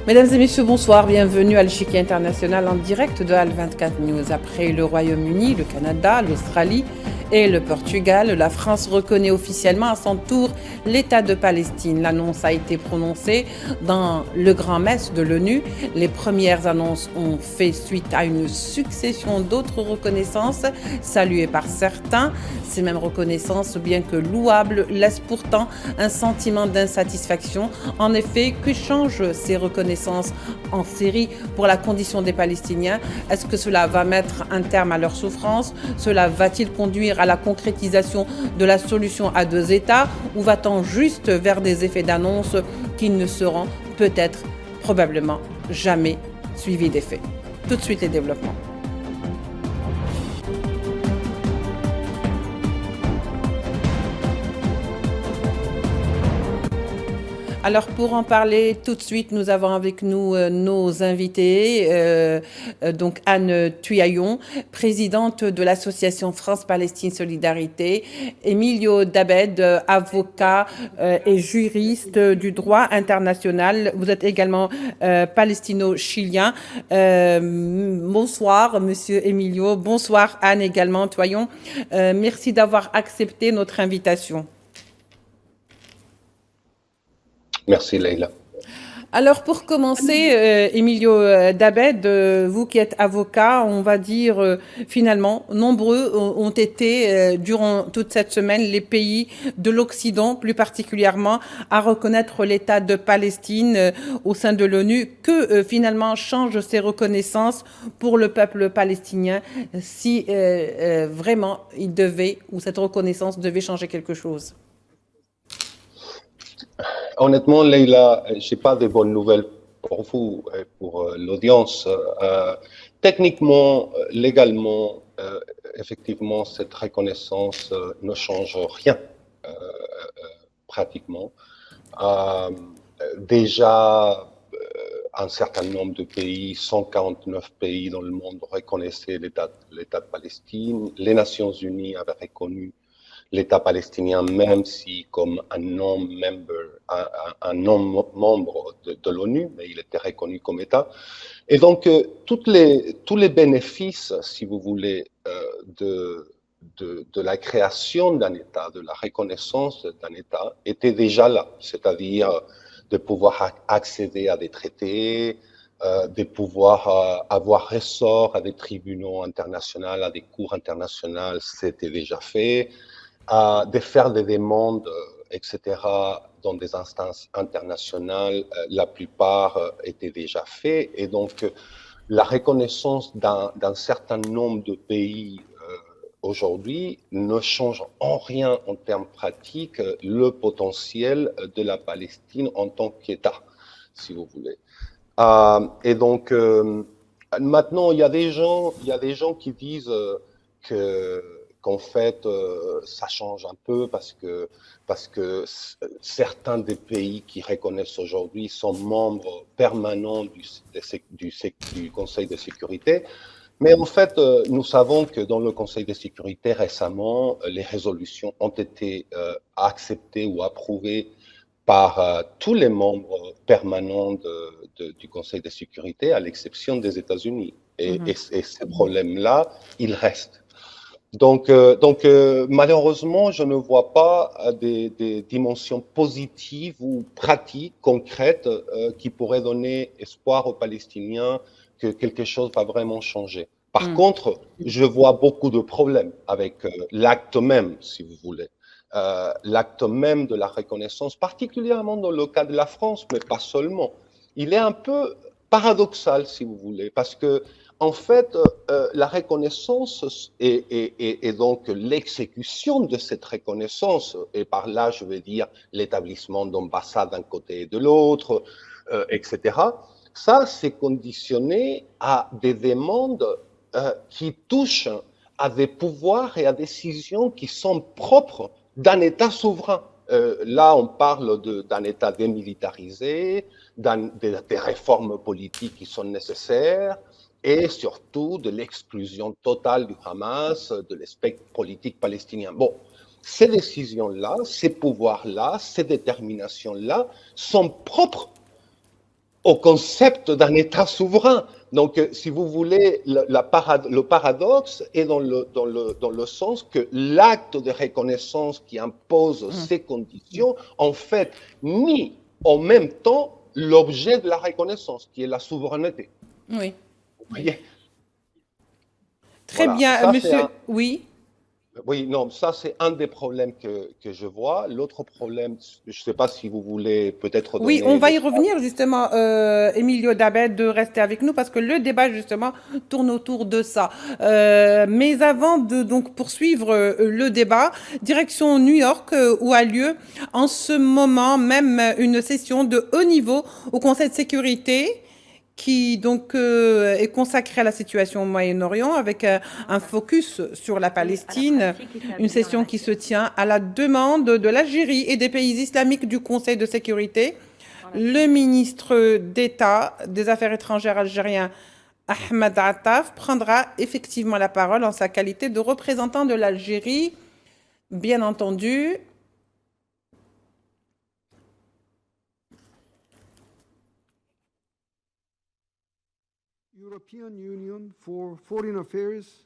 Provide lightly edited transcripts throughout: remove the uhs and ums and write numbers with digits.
Mesdames et messieurs, bonsoir, bienvenue à l'Chiquier International en direct de HAL24 News. Après le Royaume-Uni, le Canada, l'Australie et le Portugal, la France reconnaît officiellement à son tour l'État de Palestine. L'annonce a été prononcée dans le Grand Messe de l'ONU. Les premières annonces ont fait suite à une succession d'autres reconnaissances saluées par certains. Ces mêmes reconnaissances, bien que louables, laissent pourtant un sentiment d'insatisfaction. En effet, que changent ces reconnaissances en série pour la condition des Palestiniens? Est-ce que cela va mettre un terme à leur souffrance? Cela va-t-il conduire à la concrétisation de la solution à deux États, ou va-t-on juste vers des effets d'annonce qui ne seront peut-être, probablement, jamais suivis d'effets? Tout de suite les développements. Alors pour en parler tout de suite, nous avons avec nous nos invités, donc Anne Tuyaillon, présidente de l'association France-Palestine Solidarité, Emilio Dabed, avocat et juriste du droit international. Vous êtes également palestino-chilien. Bonsoir Monsieur Emilio, bonsoir Anne également Tuyaillon. Merci d'avoir accepté notre invitation. Merci Leïla. Alors pour commencer, Emilio Dabed, vous qui êtes avocat, on va dire finalement, nombreux ont été durant toute cette semaine les pays de l'Occident, plus particulièrement, à reconnaître l'État de Palestine au sein de l'ONU. Que finalement changent ces reconnaissances pour le peuple palestinien si vraiment il devait, ou cette reconnaissance devait changer quelque chose? Honnêtement, Leïla, je n'ai pas de bonnes nouvelles pour vous et pour l'audience. Techniquement, légalement, effectivement, cette reconnaissance ne change rien, pratiquement. Déjà, un certain nombre de pays, 149 pays dans le monde, reconnaissaient l'État de Palestine. Les Nations Unies avaient reconnu l'État palestinien, même si comme un non-membre de l'ONU, mais il était reconnu comme État. Et donc, tous les bénéfices, si vous voulez, de la création d'un État, de la reconnaissance d'un État, étaient déjà là, c'est-à-dire de pouvoir accéder à des traités, de pouvoir avoir ressort à des tribunaux internationaux, à des cours internationales, c'était déjà fait, de faire des demandes, etc., dans des instances internationales, la plupart étaient déjà faits. Et donc, la reconnaissance d'un certain nombre de pays aujourd'hui ne change en rien en termes pratiques le potentiel de la Palestine en tant qu'État, si vous voulez. Et donc, maintenant, il y a des gens qui disent qu'en fait, ça change un peu parce que certains des pays qui reconnaissent aujourd'hui sont membres permanents du Conseil de sécurité. Mais en fait, nous savons que dans le Conseil de sécurité récemment, les résolutions ont été acceptées ou approuvées par tous les membres permanents du Conseil de sécurité, à l'exception des États-Unis. Et ces problèmes-là, ils restent. Donc, malheureusement, je ne vois pas des dimensions positives ou pratiques, concrètes, qui pourraient donner espoir aux Palestiniens que quelque chose va vraiment changer. Par contre, je vois beaucoup de problèmes avec l'acte même, si vous voulez. L'acte même de la reconnaissance, particulièrement dans le cas de la France, mais pas seulement. Il est un peu paradoxal, si vous voulez, parce que en fait, la reconnaissance et donc l'exécution de cette reconnaissance, et par là, je veux dire l'établissement d'ambassades d'un côté et de l'autre, etc., ça, c'est conditionné à des demandes qui touchent à des pouvoirs et à des décisions qui sont propres d'un État souverain. Là, on parle d'un État démilitarisé, des réformes politiques qui sont nécessaires, et surtout de l'exclusion totale du Hamas, de l'espectre politique palestinien. Bon, ces décisions-là, ces pouvoirs-là, ces déterminations-là sont propres au concept d'un État souverain. Donc, si vous voulez, le paradoxe est dans le sens que l'acte de reconnaissance qui impose ces conditions, en fait, nie en même temps l'objet de la reconnaissance, qui est la souveraineté. Oui. Vous voyez? Très Voilà. bien, Ça, monsieur. Oui. Oui, non, ça c'est un des problèmes que je vois. L'autre problème, je ne sais pas si vous voulez peut-être Oui, on donner va y l'espace. revenir justement, Emilio Dabed, de rester avec nous parce que le débat justement tourne autour de ça. Mais avant de donc poursuivre le débat, direction New York où a lieu en ce moment même une session de haut niveau au Conseil de sécurité qui donc est consacrée à la situation au Moyen-Orient avec un focus sur la Palestine, une session qui se tient à la demande de l'Algérie et des pays islamiques du Conseil de sécurité. Le ministre d'État des Affaires étrangères algérien, Ahmed Attaf, prendra effectivement la parole en sa qualité de représentant de l'Algérie, bien entendu. European Union for Foreign Affairs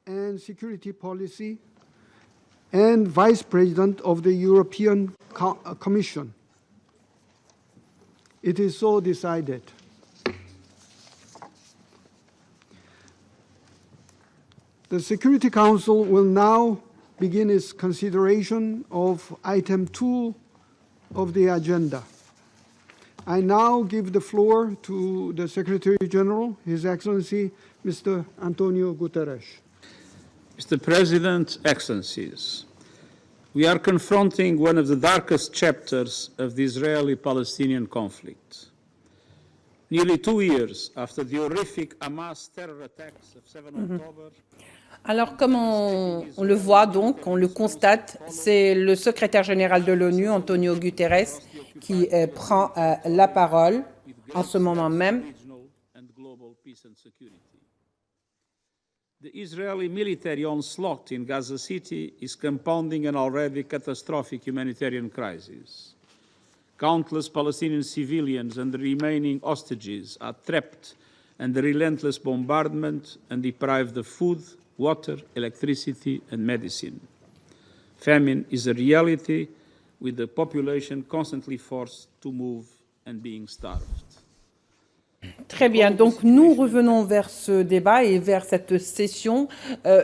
and Security Policy and Vice President of the European Commission. It is so decided. The Security Council will now begin its consideration of item 2 of the agenda. I now give the floor to the Secretary General, His Excellency, Mr. Antonio Guterres. Mr. President, Excellencies, we are confronting one of the darkest chapters of the Israeli-Palestinian conflict. Nearly 2 years after the horrific Hamas terror attacks of 7 October, Alors, comme on le voit donc, on le constate, c'est le secrétaire général de l'ONU, Antonio Guterres, qui prend la parole en ce moment même. The Israeli military onslaught in Gaza City is compounding an already catastrophic humanitarian crisis. Countless Palestinian civilians and the remaining hostages are trapped under relentless bombardment and deprived of food, water, electricity, and medicine. Famine is a reality, with the population constantly forced to move and being starved. Très bien, donc nous revenons vers ce débat et vers cette session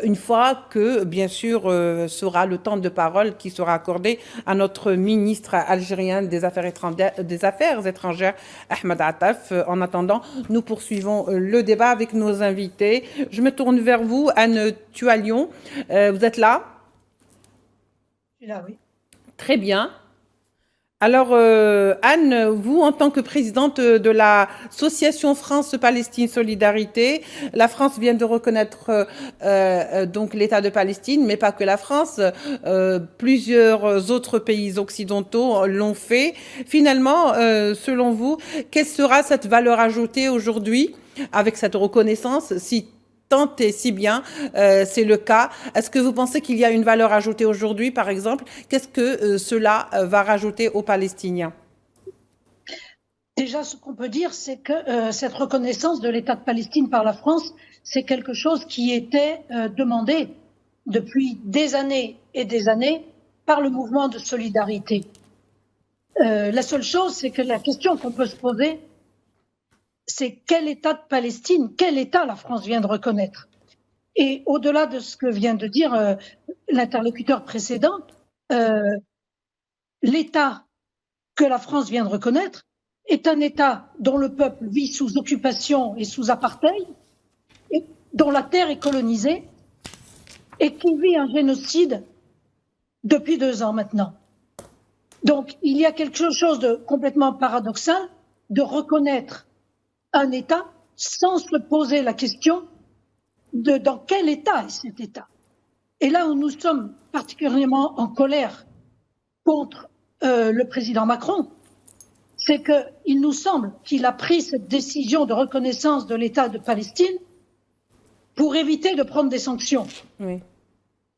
une fois que, bien sûr, sera le temps de parole qui sera accordé à notre ministre algérien des Affaires étrangères, Ahmed Attaf. En attendant, nous poursuivons le débat avec nos invités. Je me tourne vers vous, Anne Tualion. Vous êtes là? Je suis là, oui. Très bien. Alors, Anne, vous, en tant que présidente de l'association France-Palestine Solidarité, la France vient de reconnaître donc l'État de Palestine, mais pas que la France, plusieurs autres pays occidentaux l'ont fait. Finalement, selon vous, quelle sera cette valeur ajoutée aujourd'hui avec cette reconnaissance, si tant et si bien c'est le cas? Est-ce que vous pensez qu'il y a une valeur ajoutée aujourd'hui, par exemple? Qu'est-ce que cela va rajouter aux Palestiniens? Déjà, ce qu'on peut dire, c'est que cette reconnaissance de l'État de Palestine par la France, c'est quelque chose qui était demandé depuis des années et des années par le mouvement de solidarité. La seule chose, c'est que la question qu'on peut se poser, c'est quel État de Palestine, quel État la France vient de reconnaître. Et au-delà de ce que vient de dire l'interlocuteur précédent, l'État que la France vient de reconnaître est un État dont le peuple vit sous occupation et sous apartheid, et dont la terre est colonisée, et qui vit un génocide depuis 2 ans maintenant. Donc, il y a quelque chose de complètement paradoxal de reconnaître un État sans se poser la question de dans quel État est cet État. Et là où nous sommes particulièrement en colère contre le président Macron, c'est qu'il nous semble qu'il a pris cette décision de reconnaissance de l'État de Palestine pour éviter de prendre des sanctions. Oui.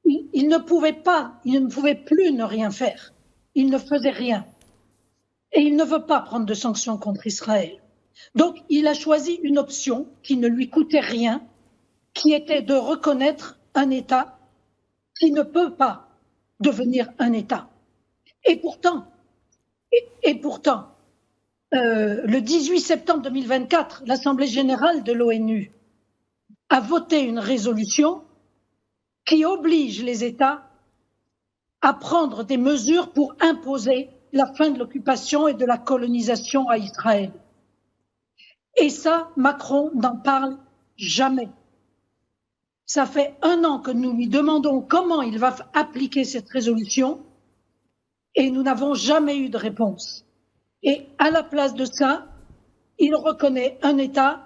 Il ne pouvait pas, il ne pouvait plus ne rien faire. Il ne faisait rien. Et il ne veut pas prendre de sanctions contre Israël. Donc, il a choisi une option qui ne lui coûtait rien, qui était de reconnaître un État qui ne peut pas devenir un État. Et pourtant, le 18 septembre 2024, l'Assemblée générale de l'ONU a voté une résolution qui oblige les États à prendre des mesures pour imposer la fin de l'occupation et de la colonisation à Israël. Et ça, Macron n'en parle jamais. Ça fait 1 an que nous lui demandons comment il va appliquer cette résolution et nous n'avons jamais eu de réponse. Et à la place de ça, il reconnaît un État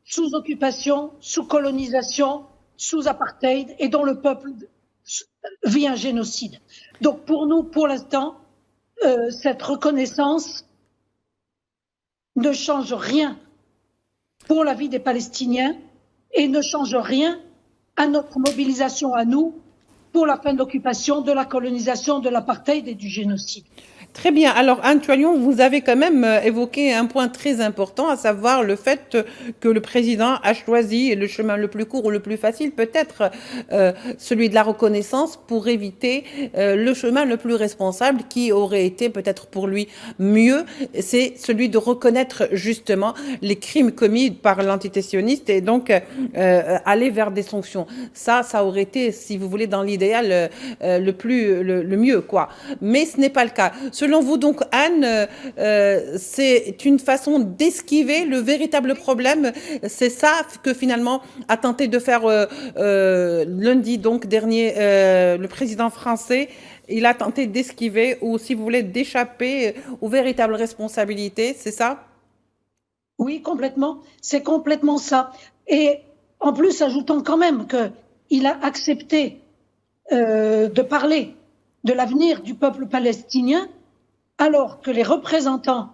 sous occupation, sous colonisation, sous apartheid et dont le peuple vit un génocide. Donc pour nous, pour l'instant, cette reconnaissance ne change rien pour la vie des Palestiniens et ne change rien à notre mobilisation à nous pour la fin de l'occupation, de la colonisation, de l'apartheid et du génocide. Très bien. Alors, Anne Tualion, vous avez quand même évoqué un point très important, à savoir le fait que le président a choisi le chemin le plus court ou le plus facile, peut-être celui de la reconnaissance, pour éviter le chemin le plus responsable qui aurait été peut-être pour lui mieux, c'est celui de reconnaître justement les crimes commis par l'entité sioniste et donc aller vers des sanctions. Ça aurait été, si vous voulez, dans l'idéal, le mieux, quoi. Mais ce n'est pas le cas. Selon vous, donc, Anne, c'est une façon d'esquiver le véritable problème. C'est ça que finalement a tenté de faire lundi donc dernier le président français. Il a tenté d'esquiver ou, si vous voulez, d'échapper aux véritables responsabilités. C'est ça? Oui, complètement. C'est complètement ça. Et en plus, ajoutons quand même qu'il a accepté de parler de l'avenir du peuple palestinien alors que les représentants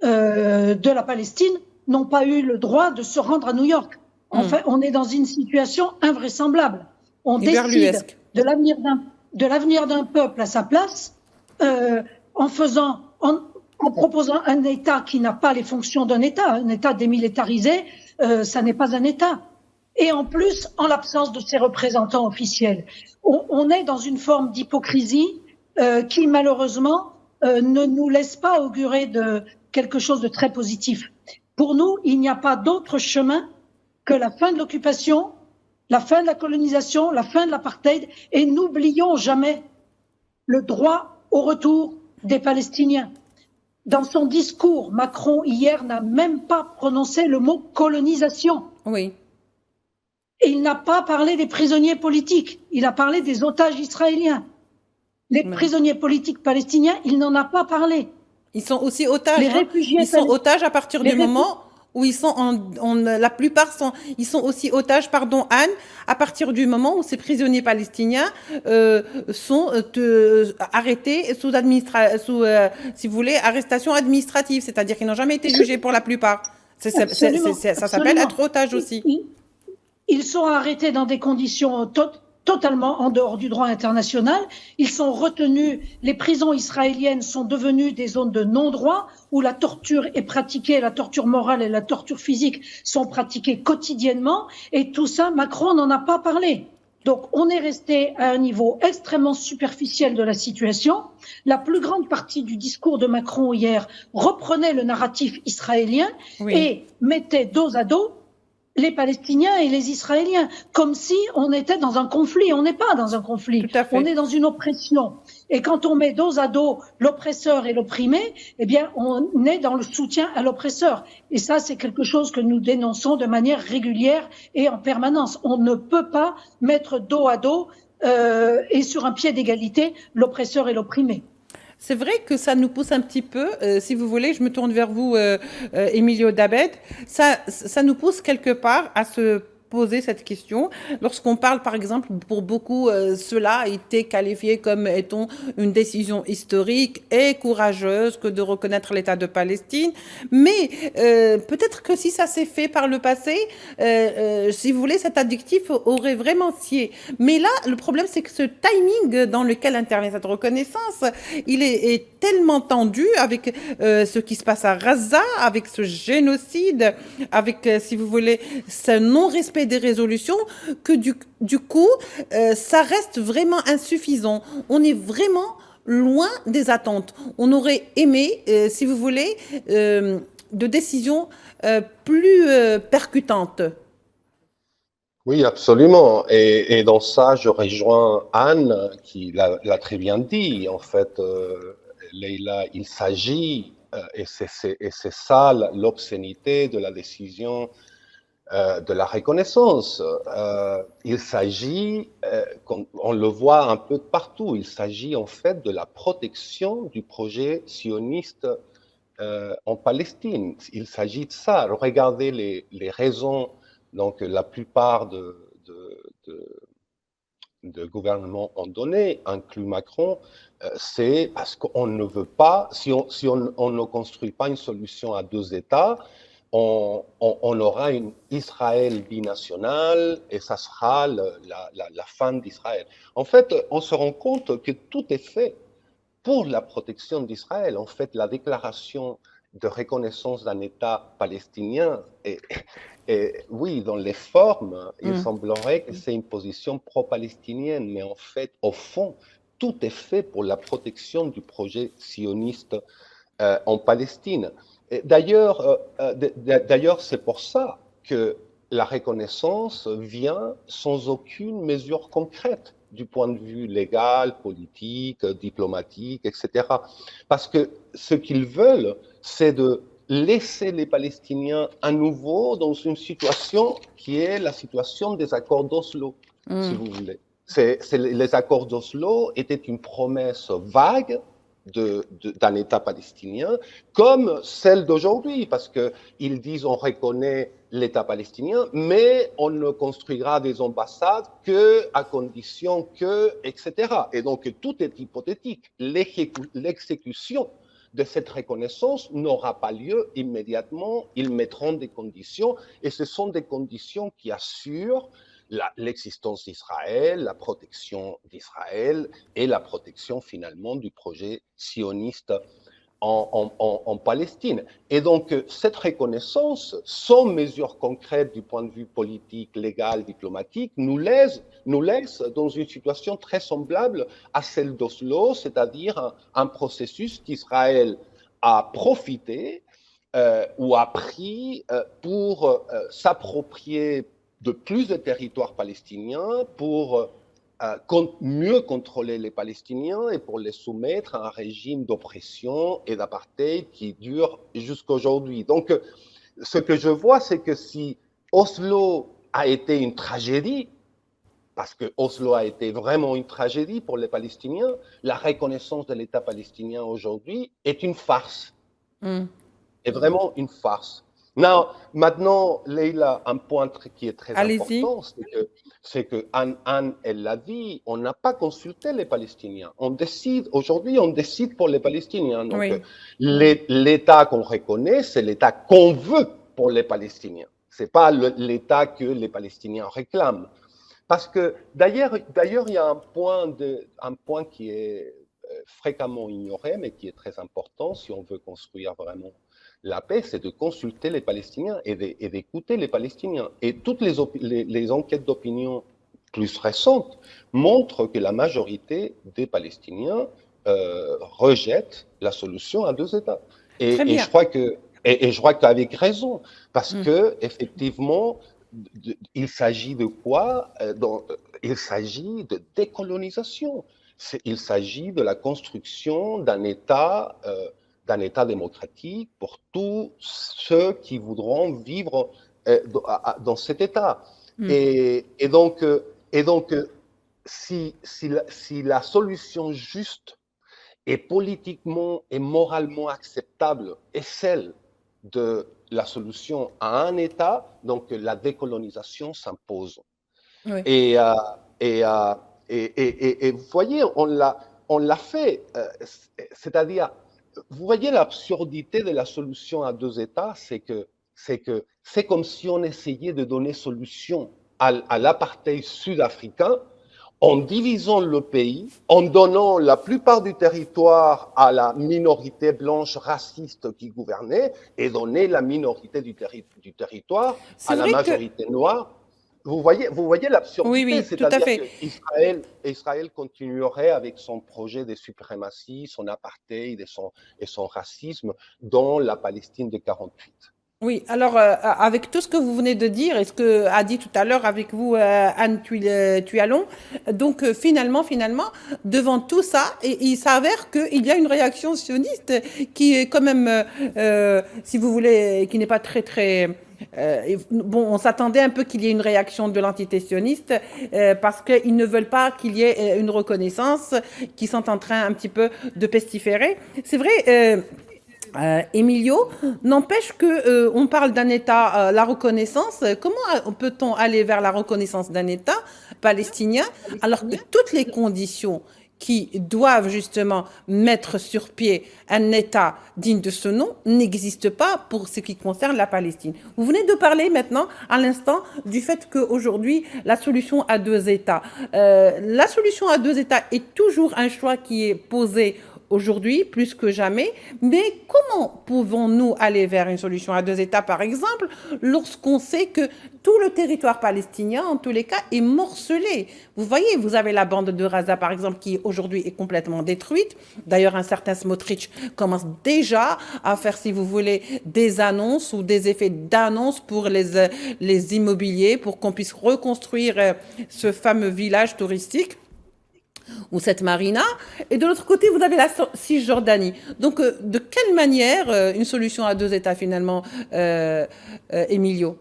de la Palestine n'ont pas eu le droit de se rendre à New York. En fait, on est dans une situation invraisemblable. On décide de l'avenir d'un peuple à sa place en proposant un État qui n'a pas les fonctions d'un État. Un État démilitarisé, ça n'est pas un État. Et en plus, en l'absence de ses représentants officiels. On est dans une forme d'hypocrisie qui, malheureusement, ne nous laisse pas augurer de quelque chose de très positif. Pour nous, il n'y a pas d'autre chemin que la fin de l'occupation, la fin de la colonisation, la fin de l'apartheid, et n'oublions jamais le droit au retour des Palestiniens. Dans son discours, Macron, hier, n'a même pas prononcé le mot colonisation. Oui. Et il n'a pas parlé des prisonniers politiques, il a parlé des otages israéliens. Les prisonniers politiques palestiniens, il n'en a pas parlé. Ils sont aussi otages. Les réfugiés ils sont otages à partir du moment où ils sont la plupart ils sont aussi otages, pardon Anne, à partir du moment où ces prisonniers palestiniens sont arrêtés sous si vous voulez, arrestation administrative, c'est-à-dire qu'ils n'ont jamais été jugés pour la plupart. Ça s'appelle être otage aussi. Ils sont arrêtés dans des conditions totalement en dehors du droit international. Ils sont retenus, les prisons israéliennes sont devenues des zones de non-droit où la torture est pratiquée, la torture morale et la torture physique sont pratiquées quotidiennement, et tout ça, Macron n'en a pas parlé. Donc on est resté à un niveau extrêmement superficiel de la situation. La plus grande partie du discours de Macron hier reprenait le narratif israélien et mettait dos à dos les Palestiniens et les Israéliens, comme si on était dans un conflit. On n'est pas dans un conflit, on est dans une oppression. Et quand on met dos à dos l'oppresseur et l'opprimé, eh bien, on est dans le soutien à l'oppresseur. Et ça, c'est quelque chose que nous dénonçons de manière régulière et en permanence. On ne peut pas mettre dos à dos et sur un pied d'égalité l'oppresseur et l'opprimé. C'est vrai que ça nous pousse un petit peu, si vous voulez, je me tourne vers vous, Emilio Dabed, ça nous pousse quelque part à se poser cette question. Lorsqu'on parle, par exemple, pour beaucoup, cela a été qualifié comme étant une décision historique et courageuse que de reconnaître l'État de Palestine. Mais peut-être que si ça s'est fait par le passé, si vous voulez, cet adjectif aurait vraiment scié. Mais là, le problème, c'est que ce timing dans lequel intervient cette reconnaissance, il est tellement tendu avec ce qui se passe à Gaza, avec ce génocide, avec, si vous voulez, ce non-respect des résolutions, que du coup, ça reste vraiment insuffisant. On est vraiment loin des attentes. On aurait aimé, si vous voulez, de décisions plus percutantes. Oui, absolument. Et dans ça, je rejoins Anne qui l'a très bien dit. En fait, Leïla, il s'agit, et c'est ça l'obscénité de la décision de la reconnaissance. Il s'agit, on le voit un peu partout, il s'agit en fait de la protection du projet sioniste en Palestine. Il s'agit de ça. Regardez les raisons. Donc, la plupart de gouvernements ont donné, inclus Macron, c'est parce qu'on ne veut pas, si on ne construit pas une solution à deux États, on aura une Israël binational et ça sera la fin d'Israël. En fait, on se rend compte que tout est fait pour la protection d'Israël. En fait, la déclaration de reconnaissance d'un État palestinien et oui, dans les formes, il semblerait que c'est une position pro-palestinienne, mais en fait, au fond, tout est fait pour la protection du projet sioniste en Palestine. D'ailleurs, c'est pour ça que la reconnaissance vient sans aucune mesure concrète du point de vue légal, politique, diplomatique, etc. Parce que ce qu'ils veulent, c'est de laisser les Palestiniens à nouveau dans une situation qui est la situation des accords d'Oslo, si vous voulez. Les accords d'Oslo étaient une promesse vague d'un État palestinien, comme celle d'aujourd'hui, parce qu'ils disent on reconnaît l'État palestinien, mais on ne construira des ambassades qu'à condition que, etc. Et donc tout est hypothétique. L'exécution de cette reconnaissance n'aura pas lieu immédiatement. Ils mettront des conditions, et ce sont des conditions qui assurent l'existence d'Israël, la protection d'Israël et la protection finalement du projet sioniste en Palestine. Et donc, cette reconnaissance, sans mesure concrète du point de vue politique, légal, diplomatique, nous laisse dans une situation très semblable à celle d'Oslo, c'est-à-dire un processus qu'Israël a profité ou a pris pour s'approprier de plus de territoires palestiniens, pour mieux contrôler les Palestiniens et pour les soumettre à un régime d'oppression et d'apartheid qui dure jusqu'à aujourd'hui. Donc, ce que je vois, c'est que si Oslo a été une tragédie, parce que Oslo a été vraiment une tragédie pour les Palestiniens, la reconnaissance de l'État palestinien aujourd'hui est une farce. Est vraiment une farce. Maintenant, Leïla, un point qui est très important, c'est que Anne, elle l'a dit, on n'a pas consulté les Palestiniens. Aujourd'hui, on décide pour les Palestiniens. Donc, oui. L'État qu'on reconnaît, c'est l'État qu'on veut pour les Palestiniens. C'est pas l'État que les Palestiniens réclament. Parce que, d'ailleurs, il y a un point qui est fréquemment ignoré, mais qui est très important si on veut construire vraiment la paix, c'est de consulter les Palestiniens et d'écouter les Palestiniens. Et toutes les enquêtes d'opinion plus récentes montrent que la majorité des Palestiniens rejettent la solution à deux États. Et je crois qu'avec raison, parce que effectivement, il s'agit de quoi? Il s'agit de décolonisation. Il s'agit de la construction d'un État démocratique pour tous ceux qui voudront vivre dans cet État. Et donc, si la solution juste et politiquement et moralement acceptable est celle de la solution à un État, donc la décolonisation s'impose. Oui. Et vous voyez, on l'a fait, c'est-à-dire, vous voyez l'absurdité de la solution à deux États, c'est comme si on essayait de donner solution à l'apartheid sud-africain en divisant le pays, en donnant la plupart du territoire à la minorité blanche raciste qui gouvernait et donner la minorité du territoire C'est à la vrai que majorité noire. Vous voyez l'absurdité, oui, oui, tout à c'est-à-dire fait. qu'Israël continuerait avec son projet de suprématie, son apartheid et son racisme dans la Palestine de 48. Oui, alors avec tout ce que vous venez de dire et ce que a dit tout à l'heure avec vous Anne Tualon, donc finalement, devant tout ça, il s'avère qu'il y a une réaction sioniste qui est quand même, si vous voulez, qui n'est pas très bon, on s'attendait un peu qu'il y ait une réaction de l'entité sioniste parce qu'ils ne veulent pas qu'il y ait une reconnaissance, qu'ils sont en train un petit peu de pestiférer. C'est vrai. Emilio, n'empêche que on parle d'un État, la reconnaissance. Comment peut-on aller vers la reconnaissance d'un État palestinien alors que toutes les conditions qui doivent justement mettre sur pied un État digne de ce nom n'existent pas pour ce qui concerne la Palestine. Vous venez de parler maintenant, à l'instant, du fait qu'aujourd'hui, la solution à deux États. La solution à deux États est toujours un choix qui est posé aujourd'hui, plus que jamais. Mais comment pouvons-nous aller vers une solution à deux États, par exemple, lorsqu'on sait que tout le territoire palestinien, en tous les cas, est morcelé? Vous voyez, vous avez la bande de Gaza, par exemple, qui aujourd'hui est complètement détruite. D'ailleurs, un certain Smotrich commence déjà à faire, si vous voulez, des annonces ou des effets d'annonce pour les immobiliers, pour qu'on puisse reconstruire ce fameux village touristique ou cette marina, et de l'autre côté, vous avez la Cisjordanie. Donc, de quelle manière une solution à deux États, finalement, Emilio?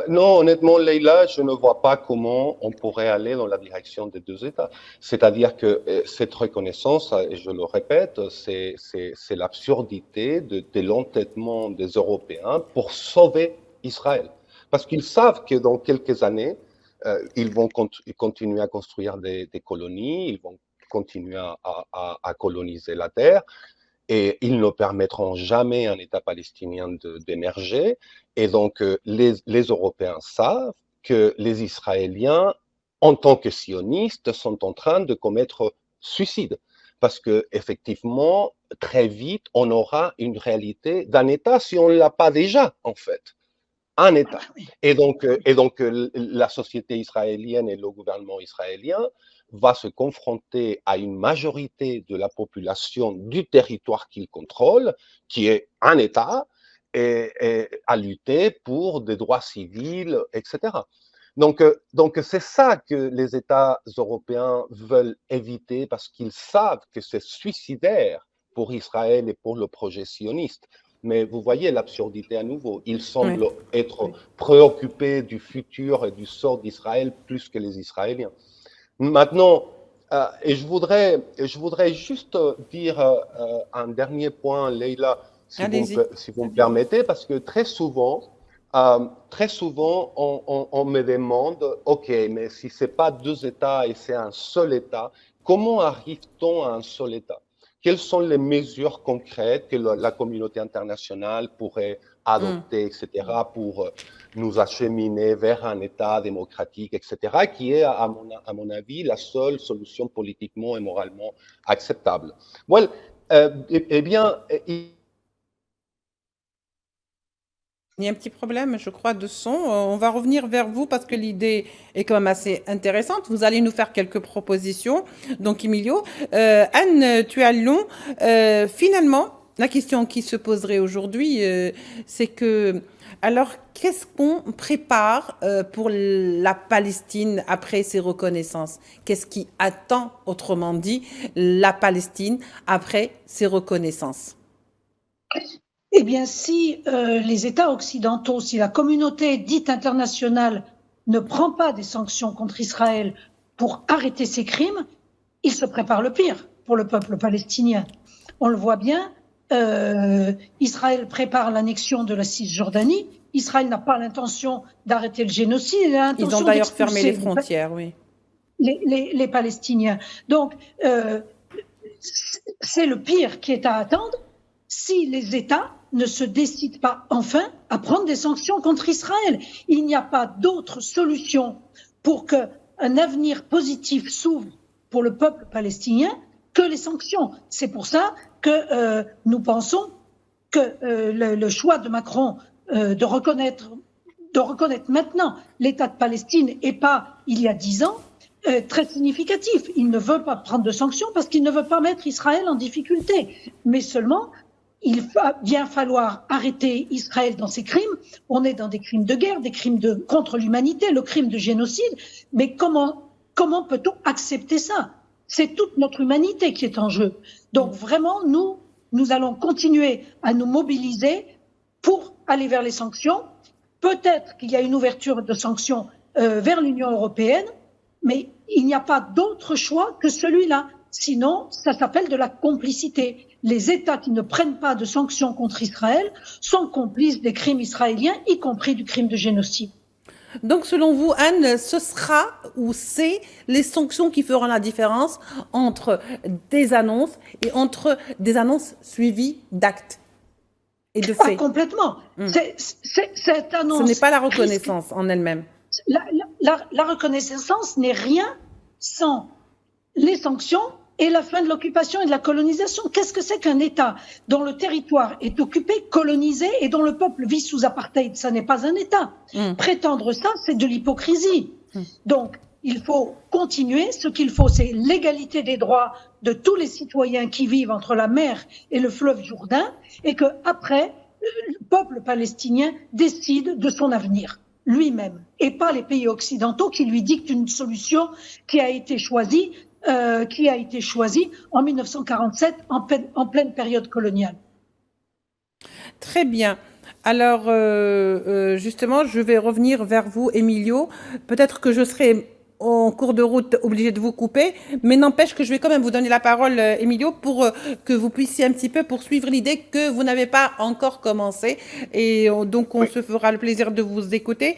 Non, honnêtement, Leïla, je ne vois pas comment on pourrait aller dans la direction des deux États. C'est-à-dire que cette reconnaissance, et je le répète, c'est l'absurdité de l'entêtement des Européens pour sauver Israël. Parce qu'ils savent que dans quelques années, ils vont continuer à construire des colonies, ils vont continuer à coloniser la terre, et ils ne permettront jamais à un État palestinien d'émerger. Et donc, les Européens savent que les Israéliens, en tant que sionistes, sont en train de commettre suicide. Parce que, effectivement, très vite, on aura une réalité d'un État si on ne l'a pas déjà, en fait. Un État. Et donc, la société israélienne et le gouvernement israélien va se confronter à une majorité de la population du territoire qu'il contrôle, qui est un État, et à lutter pour des droits civils, etc. Donc c'est ça que les États européens veulent éviter parce qu'ils savent que c'est suicidaire pour Israël et pour le projet sioniste. Mais vous voyez l'absurdité à nouveau. Ils semblent être préoccupés du futur et du sort d'Israël plus que les Israéliens. Maintenant, et je voudrais juste dire un dernier point, Leïla, si vous me permettez, parce que très souvent, on me demande, OK, mais si ce n'est pas deux États et c'est un seul État, comment arrive-t-on à un seul État? Quelles sont les mesures concrètes que la communauté internationale pourrait adopter, etc., pour nous acheminer vers un État démocratique, etc., qui est, à mon avis, la seule solution politiquement et moralement acceptable. Well, eh bien, Il y a un petit problème, je crois, de son. On va revenir vers vous parce que l'idée est quand même assez intéressante. Vous allez nous faire quelques propositions. Donc, Emilio, Anne Tualon, finalement, la question qui se poserait aujourd'hui, c'est que, alors, qu'est-ce qu'on prépare pour la Palestine après ces reconnaissances? Qu'est-ce qui attend, autrement dit, la Palestine après ces reconnaissances? Eh bien, si les États occidentaux, si la communauté dite internationale ne prend pas des sanctions contre Israël pour arrêter ces crimes, ils se préparent le pire pour le peuple palestinien. On le voit bien, Israël prépare l'annexion de la Cisjordanie. Israël n'a pas l'intention d'arrêter le génocide. Il a l'intention Ils ont d'ailleurs d'expulser fermé les frontières, oui. les Palestiniens. Donc, c'est le pire qui est à attendre si les États ne se décident pas enfin à prendre des sanctions contre Israël. Il n'y a pas d'autre solution pour qu'un avenir positif s'ouvre pour le peuple palestinien que les sanctions. C'est pour ça que nous pensons que le choix de Macron de reconnaître maintenant l'État de Palestine et pas il y a 10 ans, très significatif. Il ne veut pas prendre de sanctions parce qu'il ne veut pas mettre Israël en difficulté. Mais seulement, il va bien falloir arrêter Israël dans ses crimes. On est dans des crimes de guerre, des crimes contre l'humanité, le crime de génocide. Mais comment peut-on accepter ça? C'est toute notre humanité qui est en jeu. Donc vraiment, nous allons continuer à nous mobiliser pour aller vers les sanctions. Peut-être qu'il y a une ouverture de sanctions vers l'Union européenne, mais il n'y a pas d'autre choix que celui-là. Sinon, ça s'appelle de la complicité. Les États qui ne prennent pas de sanctions contre Israël sont complices des crimes israéliens, y compris du crime de génocide. Donc, selon vous, Anne, ce sera ou c'est les sanctions qui feront la différence entre des annonces et entre des annonces suivies d'actes et de faits. Complètement. Cette annonce, ce n'est pas la reconnaissance en elle-même. La reconnaissance n'est rien sans les sanctions et la fin de l'occupation et de la colonisation. Qu'est-ce que c'est qu'un État dont le territoire est occupé, colonisé et dont le peuple vit sous apartheid? Ça n'est pas un État. Prétendre ça, c'est de l'hypocrisie. Donc, il faut continuer. Ce qu'il faut, c'est l'égalité des droits de tous les citoyens qui vivent entre la mer et le fleuve Jourdain et que après, le peuple palestinien décide de son avenir lui-même et pas les pays occidentaux qui lui dictent une solution qui a été choisie en 1947 en pleine période coloniale. Très bien. Alors, justement, je vais revenir vers vous, Emilio. Peut-être que je serai en cours de route obligée de vous couper, mais n'empêche que je vais quand même vous donner la parole, Emilio, pour que vous puissiez un petit peu poursuivre l'idée que vous n'avez pas encore commencé. Et donc, on se fera le plaisir de vous écouter.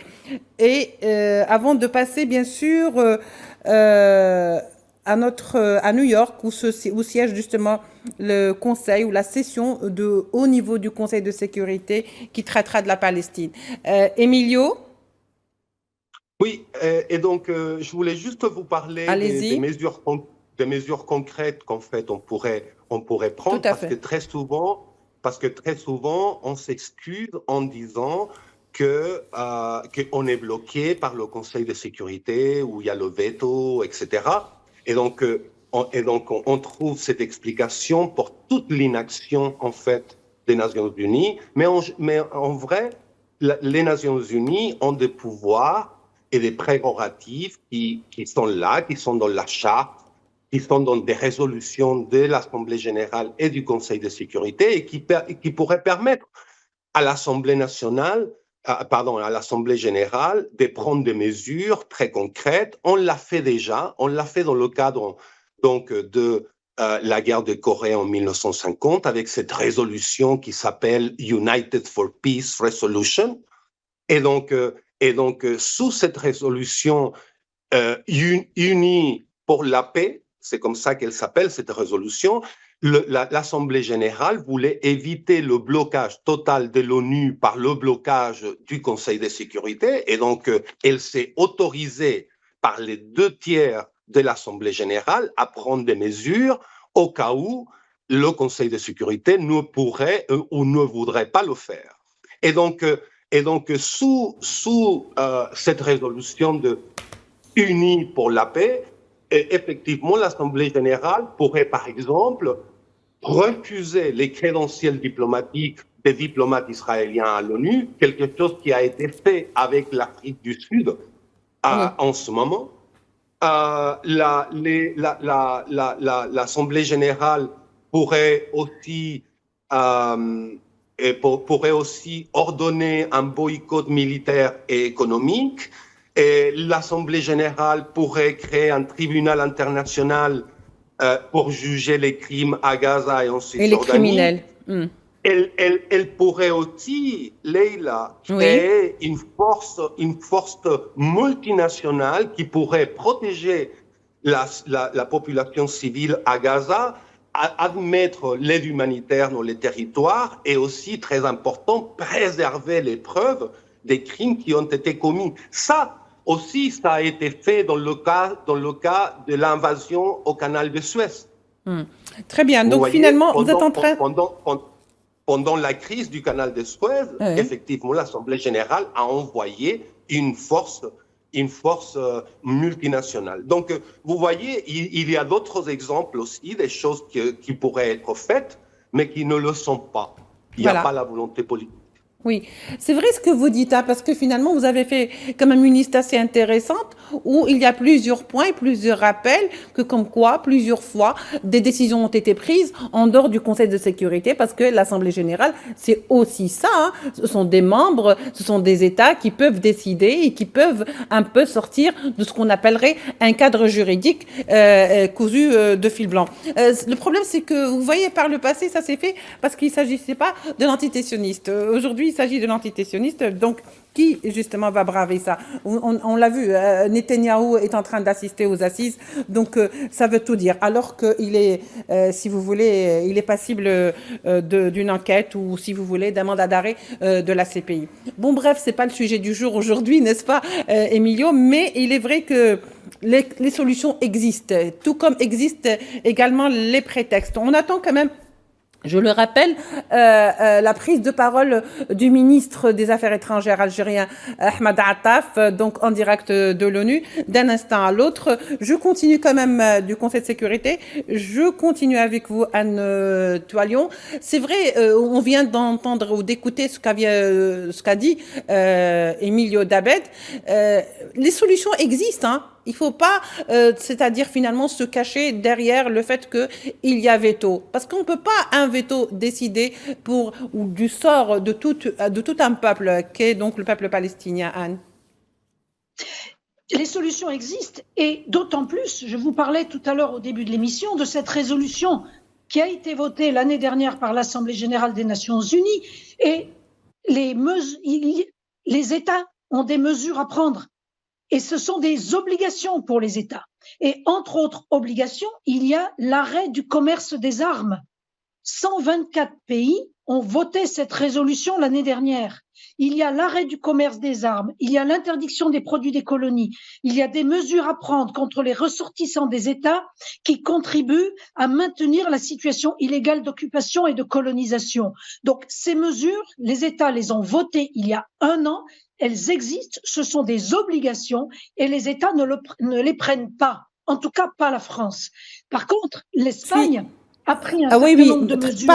Et avant de passer, bien sûr, à New York, où siège justement le conseil ou la session de haut niveau du Conseil de sécurité qui traitera de la Palestine. Emilio? Oui, et donc je voulais juste vous parler des mesures concrètes qu'en fait on pourrait prendre parce que très souvent on s'excuse en disant qu'on est bloqué par le Conseil de sécurité où il y a le veto, etc. Et donc on trouve cette explication pour toute l'inaction en fait des Nations Unies, mais en vrai les Nations Unies ont des pouvoirs et des prérogatives qui sont là, qui sont dans la charte, qui sont dans des résolutions de l'Assemblée générale et du Conseil de sécurité et qui pourraient permettre à l'Assemblée nationale, à l'Assemblée générale de prendre des mesures très concrètes. On l'a fait déjà, on l'a fait dans le cadre donc de la guerre de Corée en 1950 avec cette résolution qui s'appelle United for Peace Resolution. Et donc, sous cette résolution unie pour la paix, c'est comme ça qu'elle s'appelle, cette résolution, l'Assemblée générale voulait éviter le blocage total de l'ONU par le blocage du Conseil de sécurité. Et donc, elle s'est autorisée par les 2/3 de l'Assemblée générale à prendre des mesures au cas où le Conseil de sécurité ne pourrait ou ne voudrait pas le faire. Et donc sous cette résolution unie pour la paix, effectivement, l'Assemblée générale pourrait, par exemple, refuser les crédentiels diplomatiques des diplomates israéliens à l'ONU, quelque chose qui a été fait avec l'Afrique du Sud en ce moment. L'Assemblée générale pourrait aussi ordonner un boycott militaire et économique. Et l'Assemblée générale pourrait créer un tribunal international pour juger les crimes à Gaza et en Et les Cisjordanie. criminels. Elle pourrait aussi, Leïla, créer une force multinationale qui pourrait protéger la population civile à Gaza, admettre l'aide humanitaire dans les territoires et aussi, très important, préserver les preuves des crimes qui ont été commis. Ça aussi, ça a été fait dans le cas de l'invasion au canal de Suez. Très bien. Donc voyez, finalement, vous êtes en train... Pendant la crise du canal de Suez, effectivement, l'Assemblée générale a envoyé une force multinationale. Donc, vous voyez, il y a d'autres exemples aussi, des choses qui pourraient être faites, mais qui ne le sont pas. Il n'y a pas la volonté politique. Oui, c'est vrai ce que vous dites, hein, parce que finalement, vous avez fait quand même une liste assez intéressante où il y a plusieurs points et plusieurs rappels que comme quoi, plusieurs fois, des décisions ont été prises en dehors du Conseil de sécurité parce que l'Assemblée générale, c'est aussi ça. Hein, ce sont des membres, ce sont des États qui peuvent décider et qui peuvent un peu sortir de ce qu'on appellerait un cadre juridique cousu de fil blanc. Le problème, c'est que, vous voyez, par le passé, ça s'est fait parce qu'il ne s'agissait pas de l'antité-sioniste. Aujourd'hui, il s'agit de l'antité-sioniste, donc qui justement va braver ça? On l'a vu, Netanyahou est en train d'assister aux assises, donc ça veut tout dire. Alors qu'il est, si vous voulez, il est passible d'une enquête ou, si vous voulez, d'un mandat d'arrêt de la CPI. Bon, bref, c'est pas le sujet du jour aujourd'hui, n'est-ce pas, Emilio? Mais il est vrai que les solutions existent, tout comme existent également les prétextes. On attend quand même. Je le rappelle, la prise de parole du ministre des Affaires étrangères algérien, Ahmed Attaf, donc en direct de l'ONU, d'un instant à l'autre. Je continue quand même du Conseil de sécurité. Je continue avec vous, Anne Toilion. C'est vrai, on vient d'entendre ou d'écouter ce qu'a dit Emilio Dabed. Les solutions existent, hein. Il ne faut pas, c'est-à-dire finalement se cacher derrière le fait qu'il y a veto. Parce qu'on ne peut pas un veto décider du sort de tout un peuple, qu'est donc le peuple palestinien, Anne. Les solutions existent et d'autant plus, je vous parlais tout à l'heure au début de l'émission de cette résolution qui a été votée l'année dernière par l'Assemblée générale des Nations unies et les États ont des mesures à prendre. Et ce sont des obligations pour les États. Et entre autres obligations, il y a l'arrêt du commerce des armes. 124 pays ont voté cette résolution l'année dernière. Il y a l'arrêt du commerce des armes, il y a l'interdiction des produits des colonies, il y a des mesures à prendre contre les ressortissants des États qui contribuent à maintenir la situation illégale d'occupation et de colonisation. Donc ces mesures, les États les ont votées il y a 1 an. Elles existent, ce sont des obligations et les États ne les prennent pas, en tout cas pas la France. Par contre, l'Espagne a pris un certain nombre de mesures.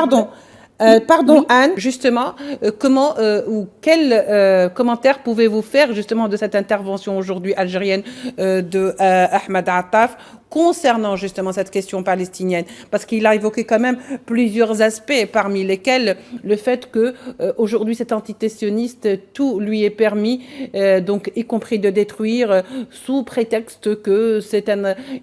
Pardon, Anne, justement, comment ou quel commentaire pouvez-vous faire justement de cette intervention aujourd'hui algérienne de Ahmed Attaf concernant justement cette question palestinienne, parce qu'il a évoqué quand même plusieurs aspects, parmi lesquels le fait que aujourd'hui cet entité sioniste, tout lui est permis, donc y compris de détruire sous prétexte que c'est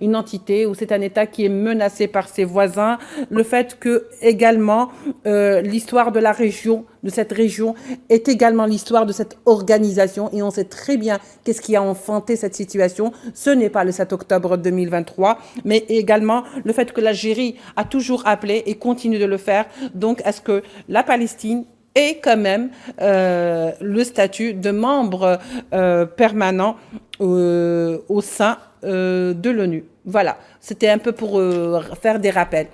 une entité ou c'est un État qui est menacé par ses voisins, le fait que également l'histoire de la région, de cette région, est également l'histoire de cette organisation et on sait très bien qu'est-ce qui a enfanté cette situation. Ce n'est pas le 7 octobre 2023, mais également le fait que l'Algérie a toujours appelé et continue de le faire, donc à ce que la Palestine ait quand même le statut de membre permanent au sein de l'ONU. Voilà, c'était un peu pour faire des rappels.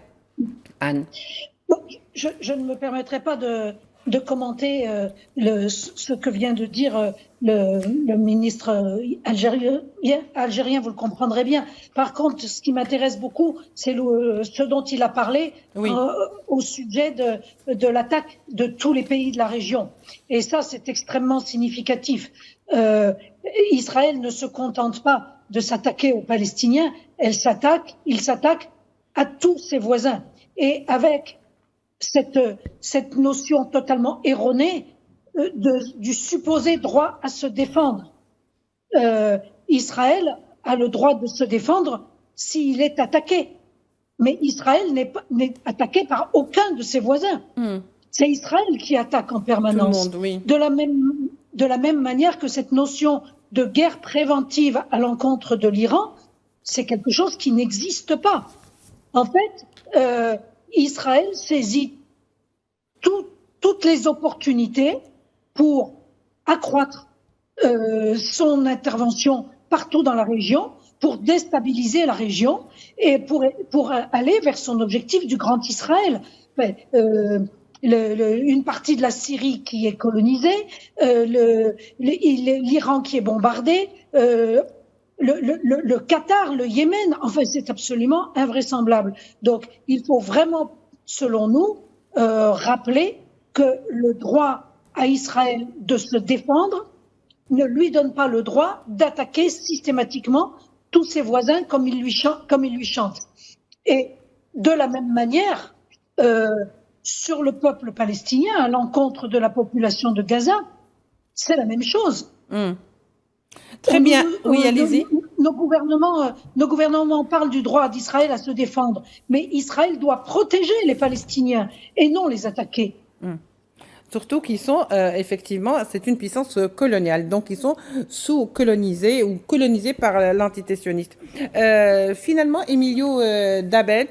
Anne. Je ne me permettrai pas de commenter ce que vient de dire le ministre algérien, vous le comprendrez bien. Par contre, ce qui m'intéresse beaucoup, c'est ce dont il a parlé au sujet de l'attaque de tous les pays de la région. Et ça, c'est extrêmement significatif. Israël ne se contente pas de s'attaquer aux Palestiniens, il s'attaque à tous ses voisins. Et avec cette notion totalement erronée du supposé droit à se défendre. Israël a le droit de se défendre s'il est attaqué. Mais Israël n'est attaqué par aucun de ses voisins. C'est Israël qui attaque en permanence. Tout le monde, oui. De la même manière que cette notion de guerre préventive à l'encontre de l'Iran, c'est quelque chose qui n'existe pas. En fait, Israël saisit toutes les opportunités pour accroître son intervention partout dans la région, pour déstabiliser la région et pour aller vers son objectif du Grand Israël. Une partie de la Syrie qui est colonisée, l'Iran qui est bombardé, le Qatar, le Yémen, enfin c'est absolument invraisemblable. Donc il faut vraiment, selon nous, rappeler que le droit à Israël de se défendre ne lui donne pas le droit d'attaquer systématiquement tous ses voisins comme il lui chante. Et de la même manière, sur le peuple palestinien, à l'encontre de la population de Gaza, c'est la même chose. Très bien, oui, allez-y. Nos gouvernements parlent du droit d'Israël à se défendre, mais Israël doit protéger les Palestiniens et non les attaquer. Surtout qu'ils sont, effectivement, c'est une puissance coloniale, donc ils sont sous-colonisés ou colonisés par l'entité sioniste. Finalement, Emilio Dabed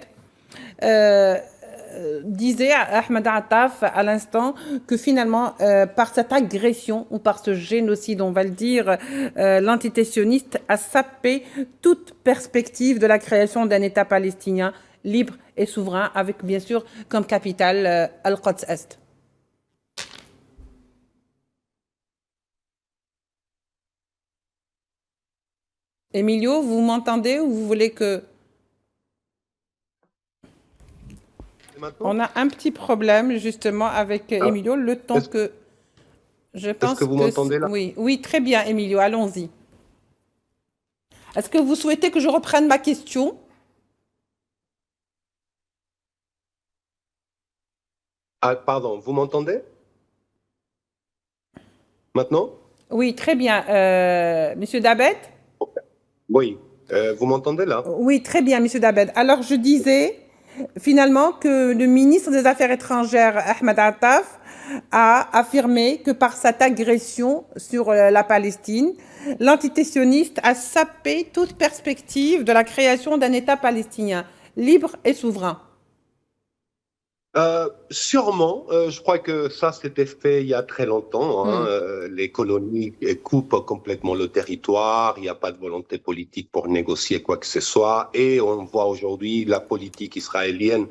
disait à Ahmed Attaf à l'instant que finalement, par cette agression ou par ce génocide, on va le dire, l'entité sioniste a sapé toute perspective de la création d'un État palestinien libre et souverain, avec bien sûr comme capitale Al-Quds Est. Emilio, vous m'entendez ou vous voulez que... On a un petit problème justement avec Emilio, le temps que... Je pense est-ce que vous m'entendez là? Oui, oui, très bien Emilio, allons-y. Est-ce que vous souhaitez que je reprenne ma question? Ah, pardon, vous m'entendez? Maintenant? Oui, très bien. Monsieur Dabed? Oui, vous m'entendez là? Oui, très bien, Monsieur Dabed. Alors, je disais finalement que le ministre des Affaires étrangères, Ahmed Attaf, a affirmé que par cette agression sur la Palestine, l'entité sioniste a sapé toute perspective de la création d'un État palestinien libre et souverain. Sûrement, je crois que ça c'était fait il y a très longtemps. Les colonies coupent complètement le territoire, il n'y a pas de volonté politique pour négocier quoi que ce soit, et on voit aujourd'hui la politique israélienne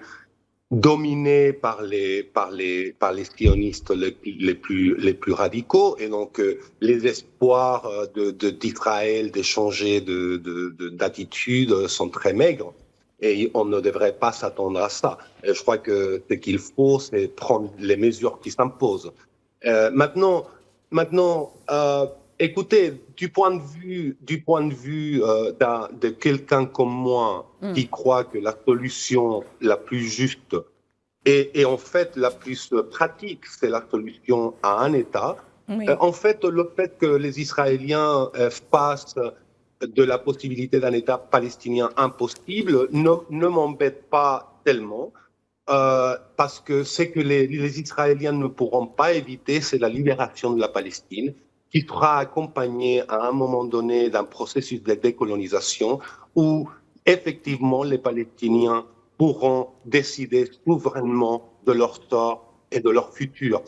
dominée par les sionistes les plus radicaux, et donc les espoirs d'Israël de changer d'attitude sont très maigres. Et on ne devrait pas s'attendre à ça. Et je crois que ce qu'il faut, c'est prendre les mesures qui s'imposent. Maintenant, écoutez, du point de vue de quelqu'un comme moi qui croit que la solution la plus juste et en fait la plus pratique, c'est la solution à un État. Oui. En fait, le fait que les Israéliens fassent de la possibilité d'un État palestinien impossible ne m'embête pas tellement, parce que ce que les Israéliens ne pourront pas éviter, c'est la libération de la Palestine, qui sera accompagnée à un moment donné d'un processus de décolonisation où effectivement les Palestiniens pourront décider souverainement de leur sort et de leur futur.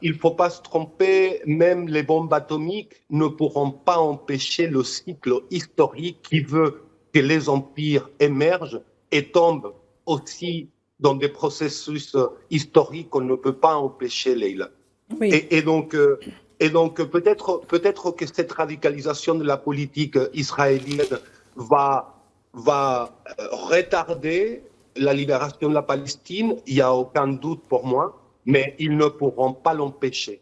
Il ne faut pas se tromper, même les bombes atomiques ne pourront pas empêcher le cycle historique qui veut que les empires émergent et tombent aussi dans des processus historiques qu'on ne peut pas empêcher, Leïla. Oui. Et donc peut-être que cette radicalisation de la politique israélienne va retarder la libération de la Palestine, il n'y a aucun doute pour moi, mais ils ne pourront pas l'empêcher.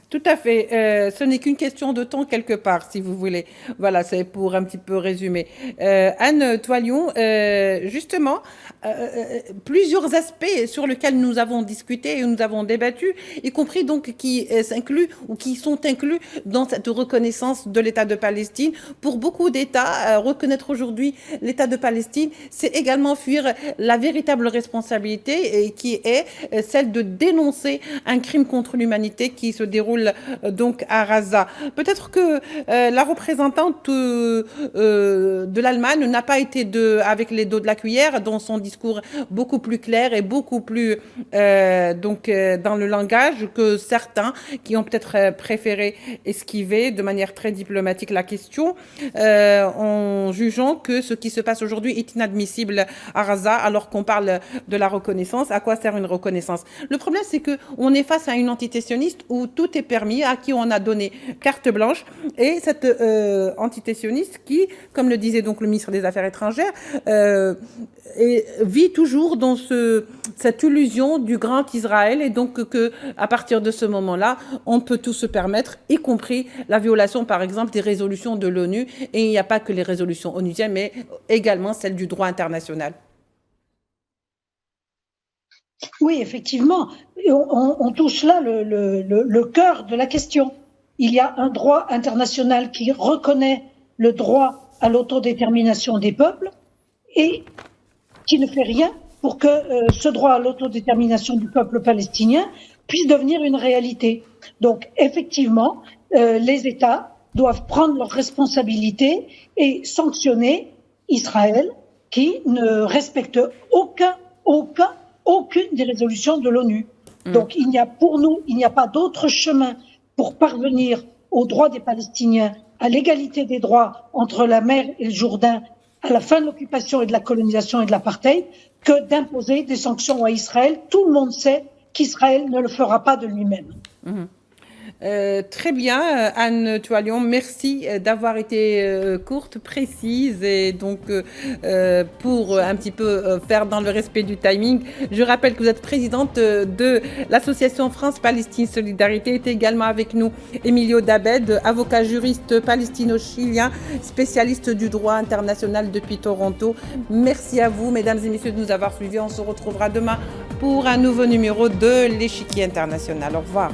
Tout à fait. Ce n'est qu'une question de temps quelque part, si vous voulez. Voilà, c'est pour un petit peu résumer. Anne Toilion, justement, plusieurs aspects sur lesquels nous avons discuté et nous avons débattu, y compris donc qui s'incluent ou qui sont inclus dans cette reconnaissance de l'État de Palestine. Pour beaucoup d'États, reconnaître aujourd'hui l'État de Palestine, c'est également fuir la véritable responsabilité qui est celle de dénoncer un crime contre l'humanité qui se déroule donc à Gaza. Peut-être que la représentante de l'Allemagne n'a pas été avec les dos de la cuillère dans son discours beaucoup plus clair et beaucoup plus dans le langage que certains qui ont peut-être préféré esquiver de manière très diplomatique la question en jugeant que ce qui se passe aujourd'hui est inadmissible à Gaza alors qu'on parle de la reconnaissance. À quoi sert une reconnaissance? Le problème, c'est qu'on est face à une entité sioniste où tout est permis, à qui on a donné carte blanche, et cette entité sioniste qui, comme le disait donc le ministre des Affaires étrangères, vit toujours dans cette illusion du grand Israël, et donc que à partir de ce moment-là, on peut tout se permettre, y compris la violation, par exemple, des résolutions de l'ONU, et il n'y a pas que les résolutions onusiennes, mais également celles du droit international. Oui, effectivement, on touche là le cœur de la question. Il y a un droit international qui reconnaît le droit à l'autodétermination des peuples et qui ne fait rien pour que ce droit à l'autodétermination du peuple palestinien puisse devenir une réalité. Donc, effectivement, les États doivent prendre leurs responsabilités et sanctionner Israël qui ne respecte aucune des résolutions de l'ONU. Donc, pour nous, il n'y a pas d'autre chemin pour parvenir aux droits des Palestiniens, à l'égalité des droits entre la mer et le Jourdain, à la fin de l'occupation et de la colonisation et de l'apartheid, que d'imposer des sanctions à Israël. Tout le monde sait qu'Israël ne le fera pas de lui-même. Très bien, Anne Toilion, merci d'avoir été courte, précise et donc pour un petit peu faire dans le respect du timing. Je rappelle que vous êtes présidente de l'association France-Palestine Solidarité. Est également avec nous Emilio Dabed, avocat juriste palestino-chilien, spécialiste du droit international depuis Toronto. Merci à vous, mesdames et messieurs, de nous avoir suivis. On se retrouvera demain pour un nouveau numéro de l'Échiquier international. Au revoir.